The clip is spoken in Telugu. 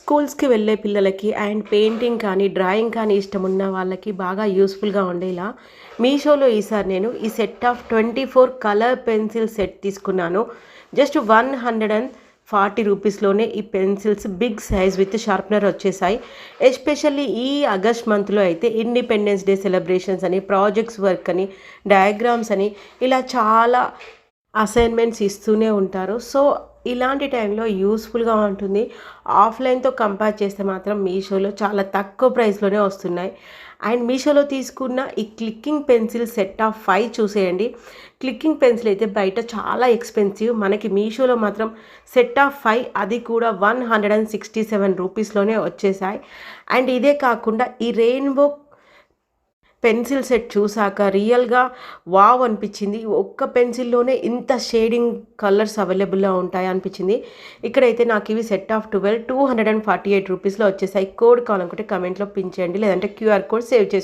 స్కూల్స్‌కి వెళ్ళే పిల్లలకి అండ్ పెయింటింగ్ కానీ, డ్రాయింగ్ కానీ ఇష్టమున్న వాళ్ళకి బాగా యూజ్‌ఫుల్‌గా ఉండేలా మీషోలో ఈసారి నేను ఈ set of 24 colour pencil set తీసుకున్నాను. జస్ట్ 140 రూపీస్‌లోనే ఈ pencils big size with sharpener వచ్చేసాయి. ఎస్పెషల్లీ ఈ ఆగస్ట్ మంత్‌లో అయితే ఇండిపెండెన్స్ డే సెలబ్రేషన్స్ అని, ప్రాజెక్ట్స్ వర్క్ అని, డయాగ్రామ్స్ అని ఇలా చాలా అసైన్‌మెంట్స్ ఇస్తూనే ఉంటారు. సో, ఇలాంటి టైంలో యూజ్‌ఫుల్‌గా ఉంటుంది. ఆఫ్‌లైన్‌తో కంపేర్ చేస్తే మాత్రం మీషోలో చాలా తక్కువ ప్రైస్‌లోనే వస్తున్నాయి. అండ్ మీషోలో తీసుకున్న ఈ క్లిక్కింగ్ పెన్సిల్ సెట్ ఆఫ్ 5 చూసేయండి. క్లిక్కింగ్ పెన్సిల్ అయితే బయట చాలా ఎక్స్‌పెన్సివ్. మనకి మీషోలో మాత్రం సెట్ ఆఫ్ 5 అది కూడా 167 రూపీస్‌లోనే వచ్చేసాయి. అండ్ ఇదే కాకుండా ఈ రెయిన్బో పెన్సిల్ సెట్ చూసాక రియల్‌గా వావ్ అనిపించింది. ఒక్క పెన్సిల్‌లోనే ఇంత షేడింగ్ కలర్స్ అవైలబుల్‌గా ఉంటాయా అనిపించింది. ఇక్కడైతే నాకు ఇవి సెట్ ఆఫ్ 12 248 రూపీస్‌లో వచ్చేసాయి. కోడ్ కావాలనుకుంటే కామెంట్‌లో పిన్ చేయండి. లేదంటే క్యూఆర్ కోడ్ సేవ్ చేసుకోండి.